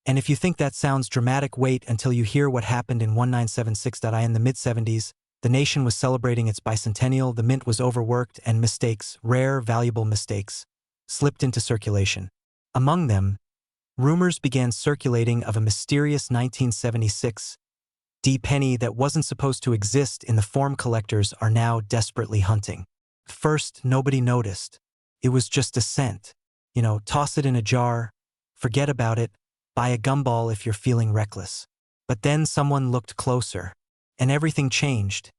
And if you think that sounds dramatic, wait until you hear what happened in 1976. In the mid-70s, the nation was celebrating its bicentennial, the Mint was overworked, and mistakes, rare, valuable mistakes, slipped into circulation. Among them, rumors began circulating of a mysterious 1976 D penny that wasn't supposed to exist in the form collectors are now desperately hunting. First, nobody noticed. It was just a cent. Toss it in a jar, forget about it, buy a gumball if you're feeling reckless. But then someone looked closer, and everything changed.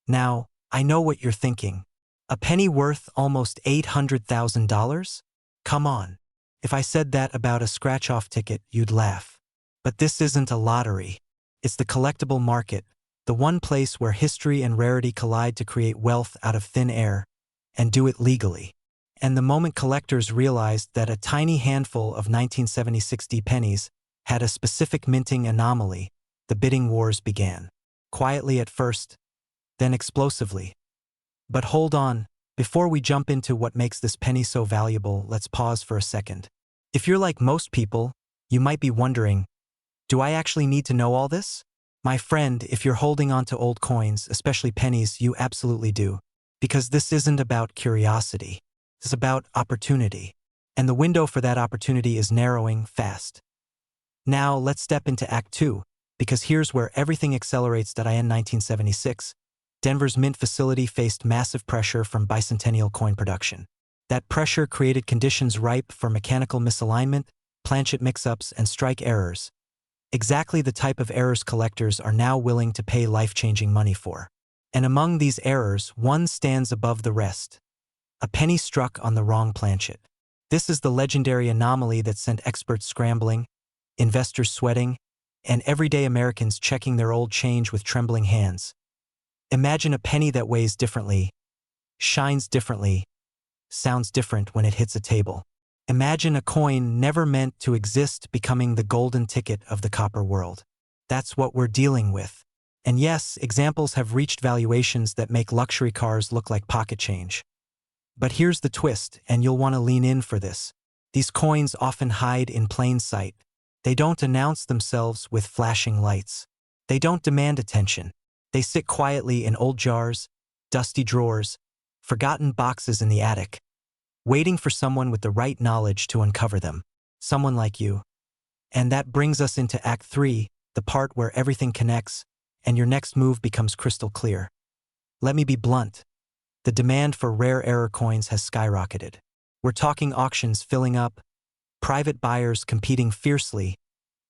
Now, I know what you're thinking. A penny worth almost $800,000? Come on. If I said that about a scratch-off ticket, you'd laugh. But this isn't a lottery. It's the collectible market, the one place where history and rarity collide to create wealth out of thin air, and do it legally. And the moment collectors realized that a tiny handful of 1976 D pennies had a specific minting anomaly, the bidding wars began. Quietly at first, then explosively. But hold on, before we jump into what makes this penny so valuable, let's pause for a second. If you're like most people, you might be wondering, do I actually need to know all this? My friend, if you're holding on to old coins, especially pennies, you absolutely do. Because this isn't about curiosity. It's about opportunity. And the window for that opportunity is narrowing fast. Now, let's step into Act 2, because here's where everything accelerates. In 1976, Denver's mint facility faced massive pressure from bicentennial coin production. That pressure created conditions ripe for mechanical misalignment, planchet mix-ups, and strike errors. Exactly the type of errors collectors are now willing to pay life-changing money for. And among these errors, one stands above the rest. A penny struck on the wrong planchet. This is the legendary anomaly that sent experts scrambling, investors sweating, and everyday Americans checking their old change with trembling hands. Imagine a penny that weighs differently, shines differently, sounds different when it hits a table. Imagine a coin never meant to exist becoming the golden ticket of the copper world. That's what we're dealing with. And yes, examples have reached valuations that make luxury cars look like pocket change. But here's the twist, and you'll want to lean in for this. These coins often hide in plain sight. They don't announce themselves with flashing lights. They don't demand attention. They sit quietly in old jars, dusty drawers, forgotten boxes in the attic, waiting for someone with the right knowledge to uncover them. Someone like you. And that brings us into Act 3, the part where everything connects, and your next move becomes crystal clear. Let me be blunt. The demand for rare error coins has skyrocketed. We're talking auctions filling up, private buyers competing fiercely,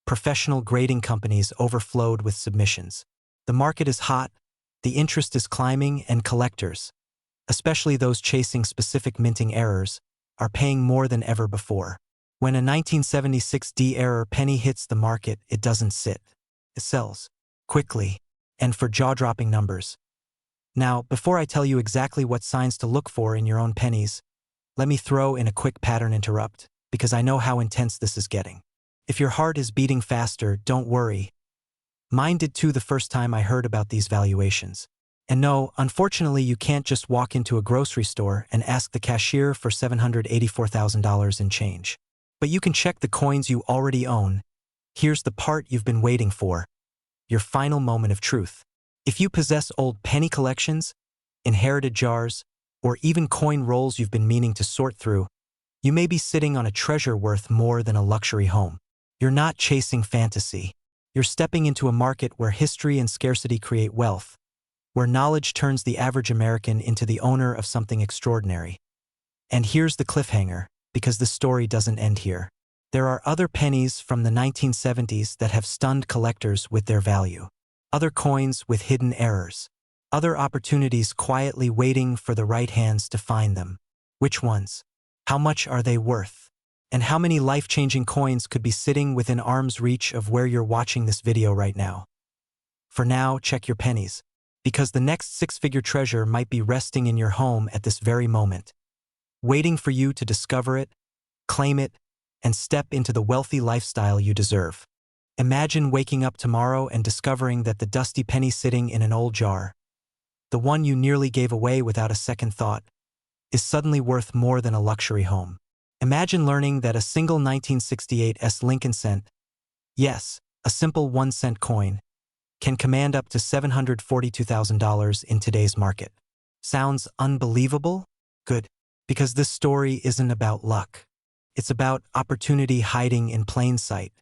professional grading companies overflowed with submissions. The market is hot, the interest is climbing, and collectors, especially those chasing specific minting errors, are paying more than ever before. When a 1976 D error penny hits the market, it doesn't sit. It sells. Quickly. And for jaw-dropping numbers. Now, before I tell you exactly what signs to look for in your own pennies, let me throw in a quick pattern interrupt, because I know how intense this is getting. If your heart is beating faster, don't worry. Mine did too the first time I heard about these valuations. And no, unfortunately, you can't just walk into a grocery store and ask the cashier for $784,000 in change. But you can check the coins you already own. Here's the part you've been waiting for. Your final moment of truth. If you possess old penny collections, inherited jars, or even coin rolls you've been meaning to sort through, you may be sitting on a treasure worth more than a luxury home. You're not chasing fantasy. You're stepping into a market where history and scarcity create wealth, where knowledge turns the average American into the owner of something extraordinary. And here's the cliffhanger, because the story doesn't end here. There are other pennies from the 1970s that have stunned collectors with their value. Other coins with hidden errors. Other opportunities quietly waiting for the right hands to find them. Which ones? How much are they worth? And how many life-changing coins could be sitting within arm's reach of where you're watching this video right now? For now, check your pennies, because the next six-figure treasure might be resting in your home at this very moment, waiting for you to discover it, claim it, and step into the wealthy lifestyle you deserve. Imagine waking up tomorrow and discovering that the dusty penny sitting in an old jar, the one you nearly gave away without a second thought, is suddenly worth more than a luxury home. Imagine learning that a single 1968 Lincoln cent, yes, a simple 1-cent coin, can command up to $742,000 in today's market. Sounds unbelievable? Good, because this story isn't about luck. It's about opportunity hiding in plain sight.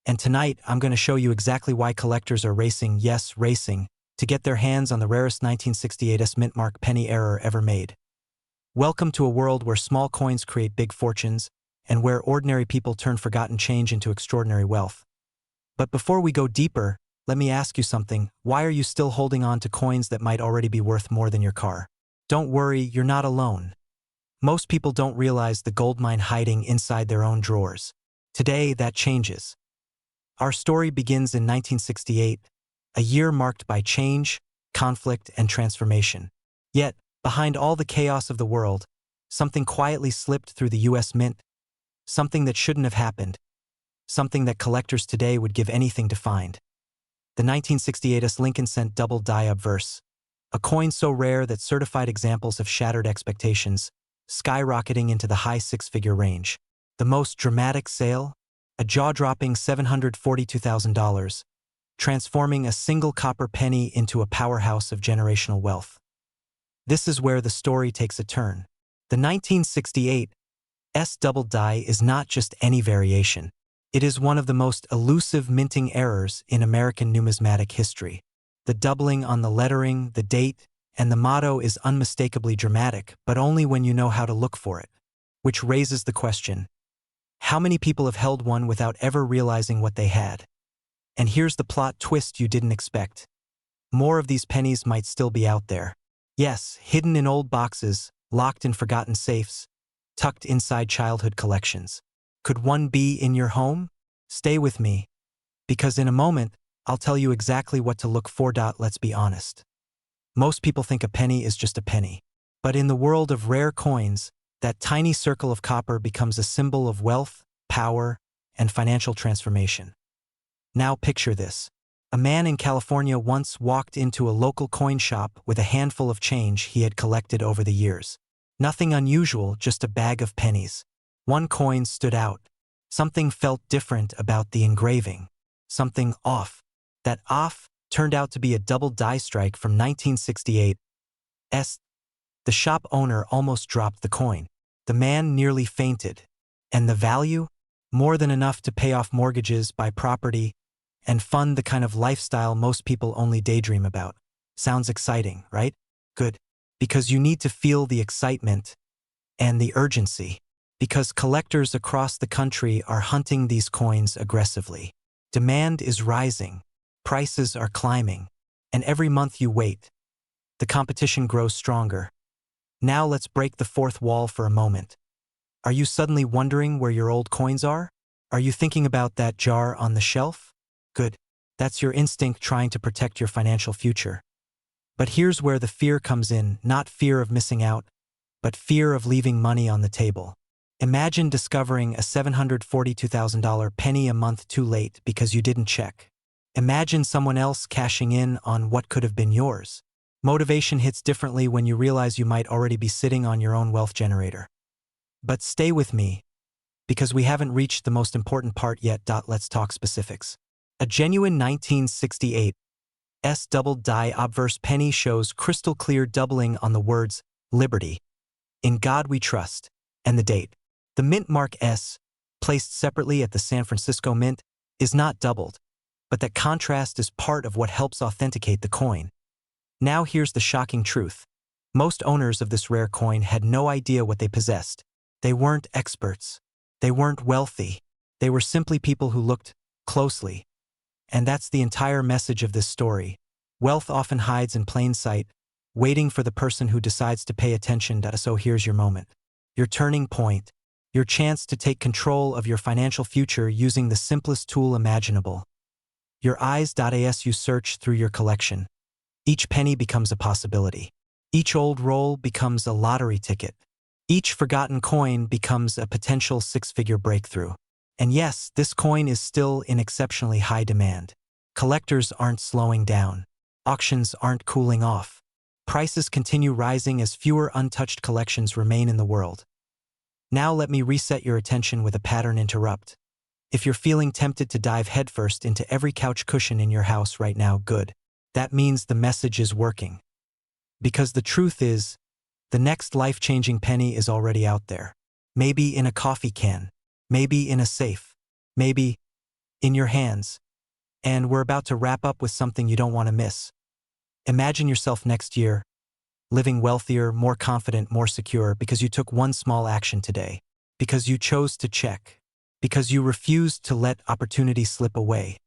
And tonight, I'm going to show you exactly why collectors are racing, yes, racing, to get their hands on the rarest 1968 mint mark penny error ever made. Welcome to a world where small coins create big fortunes, and where ordinary people turn forgotten change into extraordinary wealth. But before we go deeper, let me ask you something. Why are you still holding on to coins that might already be worth more than your car? Don't worry, you're not alone. Most people don't realize the goldmine hiding inside their own drawers. Today, that changes. Our story begins in 1968, a year marked by change, conflict, and transformation. Yet, behind all the chaos of the world, something quietly slipped through the U.S. Mint, something that shouldn't have happened, something that collectors today would give anything to find. The 1968 Lincoln cent double die obverse, a coin so rare that certified examples have shattered expectations, skyrocketing into the high six-figure range. The most dramatic sale? A jaw-dropping $742,000, transforming a single copper penny into a powerhouse of generational wealth. This is where the story takes a turn. The 1968 double die is not just any variation. It is one of the most elusive minting errors in American numismatic history. The doubling on the lettering, the date, and the motto is unmistakably dramatic, but only when you know how to look for it. Which raises the question, how many people have held one without ever realizing what they had? And here's the plot twist you didn't expect. More of these pennies might still be out there. Yes, hidden in old boxes, locked in forgotten safes, tucked inside childhood collections. Could one be in your home? Stay with me, because in a moment, I'll tell you exactly what to look for. Let's be honest. Most people think a penny is just a penny. But in the world of rare coins, that tiny circle of copper becomes a symbol of wealth, power, and financial transformation. Now picture this. A man in California once walked into a local coin shop with a handful of change he had collected over the years. Nothing unusual, just a bag of pennies. One coin stood out. Something felt different about the engraving. Something off. That off turned out to be a double die strike from 1968. The shop owner almost dropped the coin. The man nearly fainted. And the value? More than enough to pay off mortgages, buy property, and fund the kind of lifestyle most people only daydream about. Sounds exciting, right? Good. Because you need to feel the excitement and the urgency. Because collectors across the country are hunting these coins aggressively. Demand is rising. Prices are climbing. And every month you wait, the competition grows stronger. Now let's break the fourth wall for a moment. Are you suddenly wondering where your old coins are? Are you thinking about that jar on the shelf? Good. That's your instinct trying to protect your financial future. But here's where the fear comes in, not fear of missing out, but fear of leaving money on the table. Imagine discovering a $742,000 penny a month too late because you didn't check. Imagine someone else cashing in on what could have been yours. Motivation hits differently when you realize you might already be sitting on your own wealth generator. But stay with me, because we haven't reached the most important part yet. Let's talk specifics. A genuine 1968 double die obverse penny shows crystal clear doubling on the words, Liberty, In God We Trust, and the date. The mint mark S placed separately at the San Francisco Mint, is not doubled, but that contrast is part of what helps authenticate the coin. Now here's the shocking truth. Most owners of this rare coin had no idea what they possessed. They weren't experts. They weren't wealthy. They were simply people who looked closely. And that's the entire message of this story. Wealth often hides in plain sight, waiting for the person who decides to pay attention. So here's your moment. Your turning point. Your chance to take control of your financial future using the simplest tool imaginable. Your eyes. As you search through your collection, each penny becomes a possibility. Each old roll becomes a lottery ticket. Each forgotten coin becomes a potential six-figure breakthrough. And yes, this coin is still in exceptionally high demand. Collectors aren't slowing down. Auctions aren't cooling off. Prices continue rising as fewer untouched collections remain in the world. Now let me reset your attention with a pattern interrupt. If you're feeling tempted to dive headfirst into every couch cushion in your house right now, good. That means the message is working. Because the truth is, the next life-changing penny is already out there. Maybe in a coffee can, maybe in a safe, maybe in your hands. And we're about to wrap up with something you don't want to miss. Imagine yourself next year, living wealthier, more confident, more secure because you took one small action today, because you chose to check, because you refused to let opportunity slip away.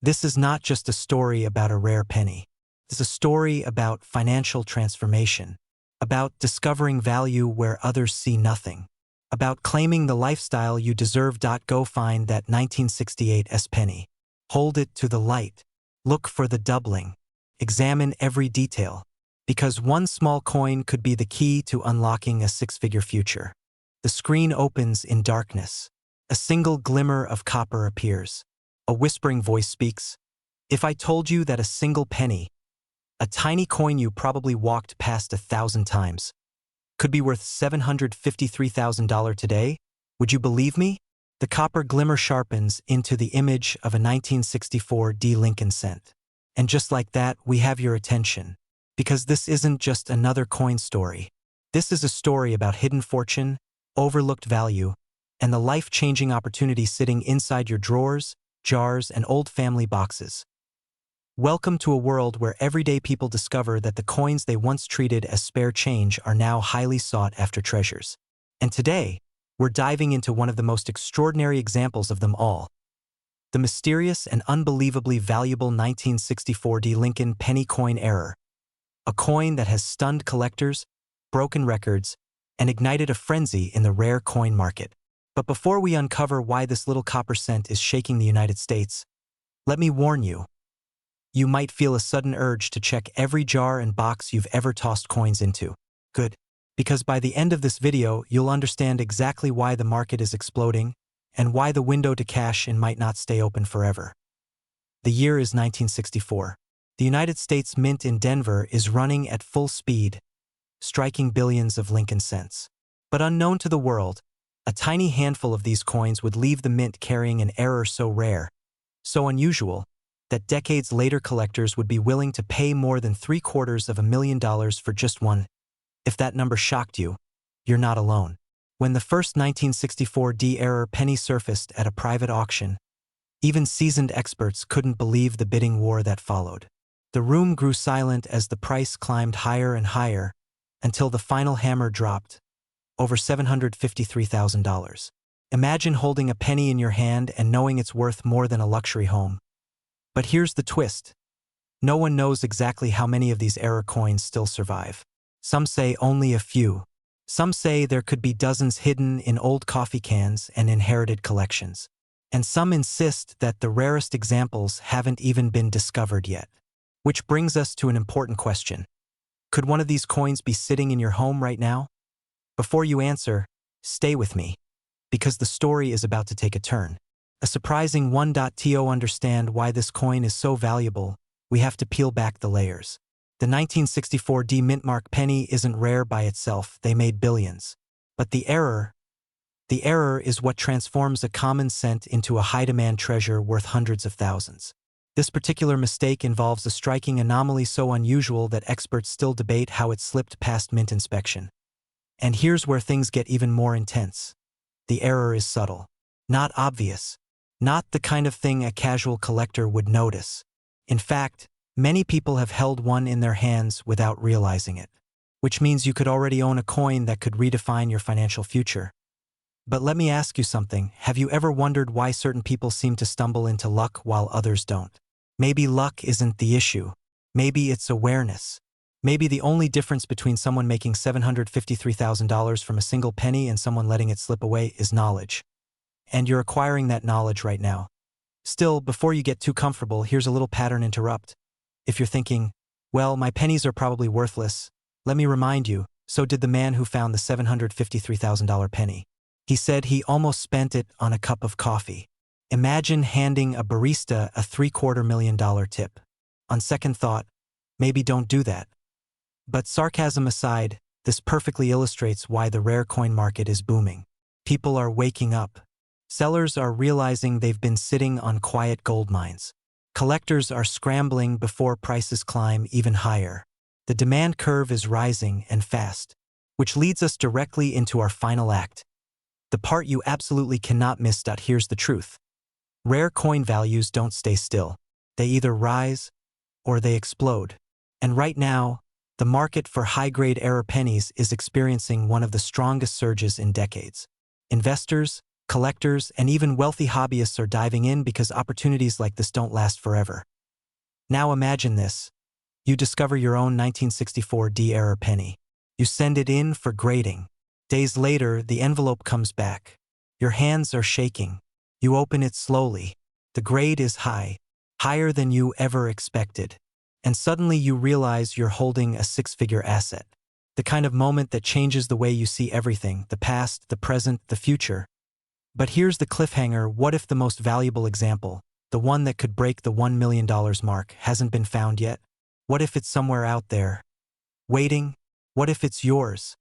This is not just a story about a rare penny. It's a story about financial transformation, about discovering value where others see nothing, about claiming the lifestyle you deserve. Go find that 1968's penny. Hold it to the light. Look for the doubling. Examine every detail, because one small coin could be the key to unlocking a six-figure future. The screen opens in darkness. A single glimmer of copper appears. A whispering voice speaks. If I told you that a single penny, a tiny coin you probably walked past 1,000 times, could be worth $753,000 today, would you believe me? The copper glimmer sharpens into the image of a 1964 Lincoln cent. And just like that, we have your attention. Because this isn't just another coin story. This is a story about hidden fortune, overlooked value, and the life-changing opportunity sitting inside your drawers, jars, and old family boxes. Welcome to a world where everyday people discover that the coins they once treated as spare change are now highly sought-after treasures. And today, we're diving into one of the most extraordinary examples of them all. The mysterious and unbelievably valuable 1964 Lincoln penny coin error. A coin that has stunned collectors, broken records, and ignited a frenzy in the rare coin market. But before we uncover why this little copper cent is shaking the United States, let me warn you. You might feel a sudden urge to check every jar and box you've ever tossed coins into. Good. Because by the end of this video, you'll understand exactly why the market is exploding and why the window to cash in might not stay open forever. The year is 1964. The United States Mint in Denver is running at full speed, striking billions of Lincoln cents. But unknown to the world, a tiny handful of these coins would leave the mint carrying an error so rare, so unusual, that decades later collectors would be willing to pay more than $750,000 for just one. If that number shocked you, you're not alone. When the first 1964 error penny surfaced at a private auction, even seasoned experts couldn't believe the bidding war that followed. The room grew silent as the price climbed higher and higher, until the final hammer dropped, over $753,000. Imagine holding a penny in your hand and knowing it's worth more than a luxury home. But here's the twist. No one knows exactly how many of these error coins still survive. Some say only a few. Some say there could be dozens hidden in old coffee cans and inherited collections. And some insist that the rarest examples haven't even been discovered yet. Which brings us to an important question. Could one of these coins be sitting in your home right now? Before you answer, stay with me, because the story is about to take a turn. A surprising one. To understand why this coin is so valuable, we have to peel back the layers. The 1964 mintmark penny isn't rare by itself, they made billions. But the error is what transforms a common cent into a high-demand treasure worth hundreds of thousands. This particular mistake involves a striking anomaly so unusual that experts still debate how it slipped past mint inspection. And here's where things get even more intense. The error is subtle. Not obvious. Not the kind of thing a casual collector would notice. In fact, many people have held one in their hands without realizing it. Which means you could already own a coin that could redefine your financial future. But let me ask you something. Have you ever wondered why certain people seem to stumble into luck while others don't? Maybe luck isn't the issue. Maybe it's awareness. Maybe the only difference between someone making $753,000 from a single penny and someone letting it slip away is knowledge. And you're acquiring that knowledge right now. Still, before you get too comfortable, here's a little pattern interrupt. If you're thinking, well, my pennies are probably worthless, let me remind you, so did the man who found the $753,000 penny. He said he almost spent it on a cup of coffee. Imagine handing a barista a $750,000 tip. On second thought, maybe don't do that. But sarcasm aside, this perfectly illustrates why the rare coin market is booming. People are waking up. Sellers are realizing they've been sitting on quiet gold mines. Collectors are scrambling before prices climb even higher. The demand curve is rising and fast, which leads us directly into our final act. The part you absolutely cannot miss. Here's the truth. Rare coin values don't stay still. They either rise or they explode. And right now, the market for high-grade rare pennies is experiencing one of the strongest surges in decades. Investors, collectors, and even wealthy hobbyists are diving in because opportunities like this don't last forever. Now imagine this. You discover your own 1964 rare penny. You send it in for grading. Days later, the envelope comes back. Your hands are shaking. You open it slowly. The grade is high, higher than you ever expected. And suddenly you realize you're holding a six-figure asset. The kind of moment that changes the way you see everything, the past, the present, the future. But here's the cliffhanger. What if the most valuable example, the one that could break the $1 million mark, hasn't been found yet? What if it's somewhere out there, waiting? What if it's yours?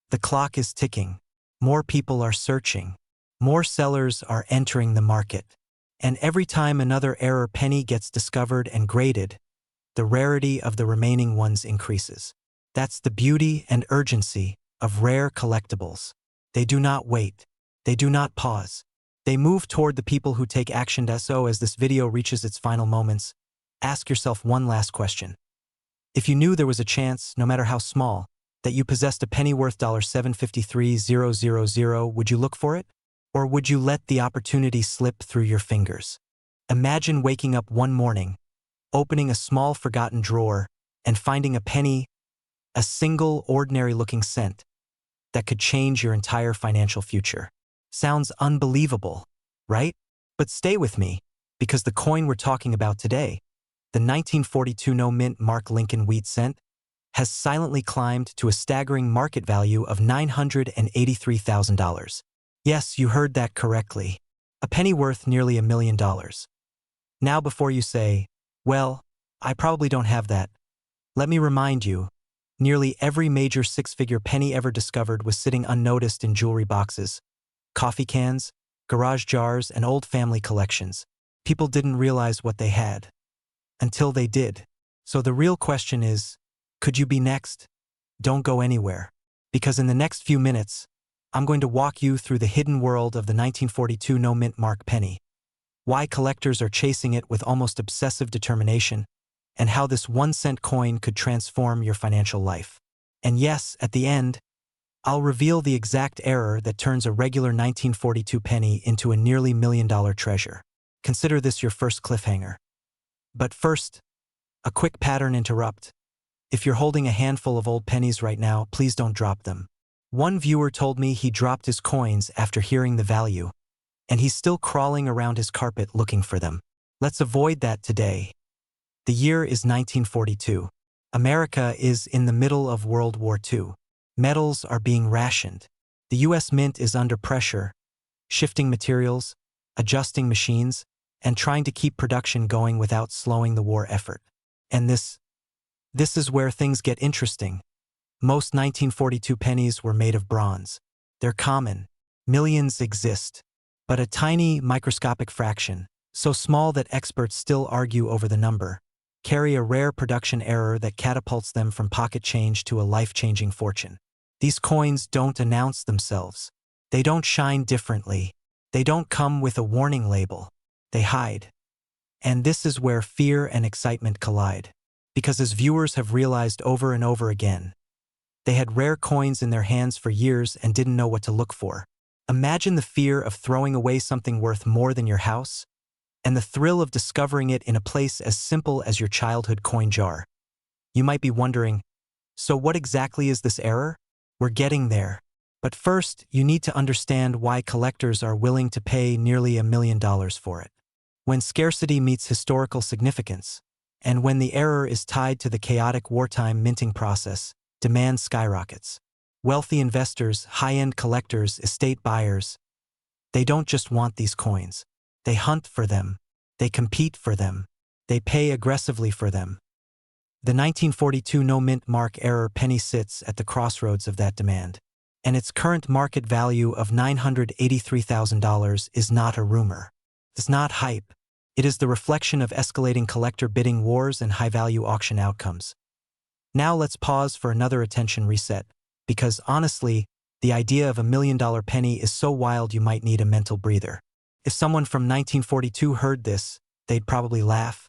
The clock is ticking. More people are searching. More sellers are entering the market. And every time another rare penny gets discovered and graded, the rarity of the remaining ones increases. That's the beauty and urgency of rare collectibles. They do not wait. They do not pause. They move toward the people who take action. So as this video reaches its final moments, ask yourself one last question. If you knew there was a chance, no matter how small, that you possessed a penny worth $753,000, would you look for it? Or would you let the opportunity slip through your fingers? Imagine waking up one morning, opening a small forgotten drawer, and finding a penny, a single ordinary-looking cent, that could change your entire financial future. Sounds unbelievable, right? But stay with me, because the coin we're talking about today, the 1942 no-mint Mark Lincoln wheat cent, has silently climbed to a staggering market value of $983,000. Yes, you heard that correctly. A penny worth nearly $1 million. Now before you say, well, I probably don't have that, let me remind you, nearly every major six-figure penny ever discovered was sitting unnoticed in jewelry boxes, coffee cans, garage jars, and old family collections. People didn't realize what they had until they did. So the real question is, could you be next? Don't go anywhere, because in the next few minutes, I'm going to walk you through the hidden world of the 1942 no-mint Mark penny, why collectors are chasing it with almost obsessive determination, and how this 1-cent coin could transform your financial life. And yes, at the end, I'll reveal the exact error that turns a regular 1942 penny into a nearly $1 million treasure. Consider this your first cliffhanger. But first, a quick pattern interrupt. If you're holding a handful of old pennies right now, please don't drop them. One viewer told me he dropped his coins after hearing the value, and he's still crawling around his carpet looking for them. Let's avoid that today. The year is 1942. America is in the middle of World War II. Metals are being rationed. The U.S. Mint is under pressure, shifting materials, adjusting machines, and trying to keep production going without slowing the war effort. And this is where things get interesting. Most 1942 pennies were made of bronze. They're common. Millions exist. But a tiny, microscopic fraction, so small that experts still argue over the number, carry a rare production error that catapults them from pocket change to a life-changing fortune. These coins don't announce themselves. They don't shine differently. They don't come with a warning label. They hide. And this is where fear and excitement collide. Because as viewers have realized over and over again, they had rare coins in their hands for years and didn't know what to look for. Imagine the fear of throwing away something worth more than your house, and the thrill of discovering it in a place as simple as your childhood coin jar. You might be wondering, so what exactly is this error? We're getting there. But first, you need to understand why collectors are willing to pay nearly $1 million for it. When scarcity meets historical significance, and when the error is tied to the chaotic wartime minting process, demand skyrockets. Wealthy investors, high-end collectors, estate buyers, they don't just want these coins. They hunt for them. They compete for them. They pay aggressively for them. The 1942 no-mint mark error penny sits at the crossroads of that demand. And its current market value of $983,000 is not a rumor. It's not hype. It is the reflection of escalating collector bidding wars and high-value auction outcomes. Now let's pause for another attention reset, because honestly, the idea of $1 million penny is so wild you might need a mental breather. If someone from 1942 heard this, they'd probably laugh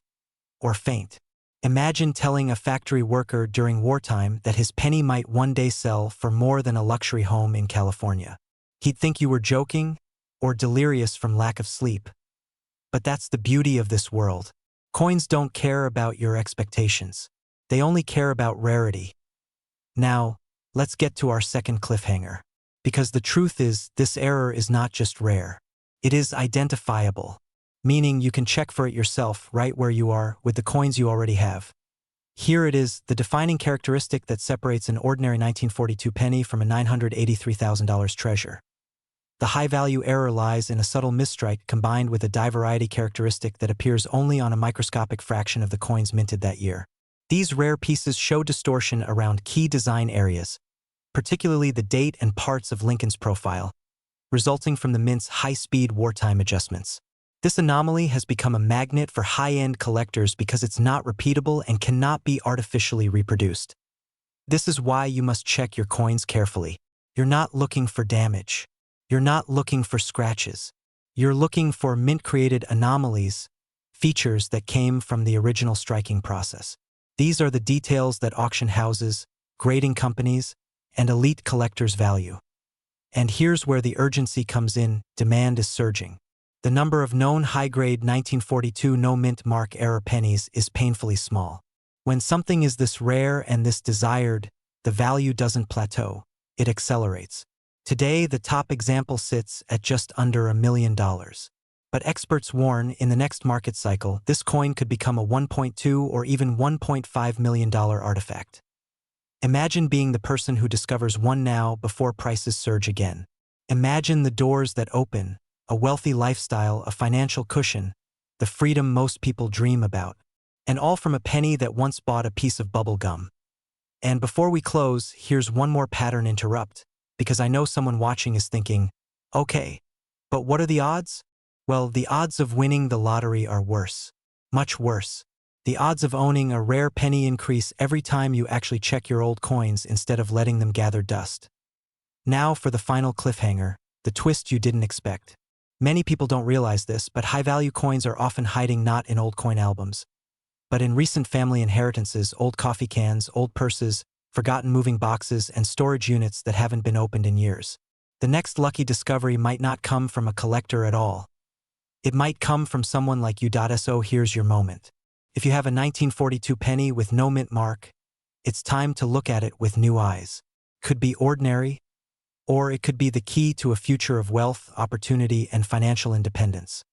or faint. Imagine telling a factory worker during wartime that his penny might one day sell for more than a luxury home in California. He'd think you were joking or delirious from lack of sleep. But that's the beauty of this world. Coins don't care about your expectations. They only care about rarity. Now, let's get to our second cliffhanger. Because the truth is, this error is not just rare. It is identifiable, meaning you can check for it yourself right where you are with the coins you already have. Here it is, the defining characteristic that separates an ordinary 1942 penny from a $983,000 treasure. The high-value error lies in a subtle misstrike combined with a die variety characteristic that appears only on a microscopic fraction of the coins minted that year. These rare pieces show distortion around key design areas, particularly the date and parts of Lincoln's profile, resulting from the mint's high-speed wartime adjustments. This anomaly has become a magnet for high-end collectors because it's not repeatable and cannot be artificially reproduced. This is why you must check your coins carefully. You're not looking for damage. You're not looking for scratches. You're looking for mint-created anomalies, features that came from the original striking process. These are the details that auction houses, grading companies, and elite collectors value. And here's where the urgency comes in. Demand is surging. The number of known high-grade 1942 no-mint mark error pennies is painfully small. When something is this rare and this desired, the value doesn't plateau, it accelerates. Today, the top example sits at just under $1 million. But experts warn, in the next market cycle, this coin could become a $1.2 or even $1.5 million artifact. Imagine being the person who discovers one now before prices surge again. Imagine the doors that open, a wealthy lifestyle, a financial cushion, the freedom most people dream about. And all from a penny that once bought a piece of bubble gum. And before we close, here's one more pattern interrupt, because I know someone watching is thinking, okay, but what are the odds? Well, the odds of winning the lottery are worse. Much worse. The odds of owning a rare penny increase every time you actually check your old coins instead of letting them gather dust. Now for the final cliffhanger, the twist you didn't expect. Many people don't realize this, but high-value coins are often hiding not in old coin albums, but in recent family inheritances, old coffee cans, old purses, forgotten moving boxes, and storage units that haven't been opened in years. The next lucky discovery might not come from a collector at all. It might come from someone like you. So here's your moment. If you have a 1942 penny with no mint mark, it's time to look at it with new eyes. Could be ordinary, or it could be the key to a future of wealth, opportunity, and financial independence.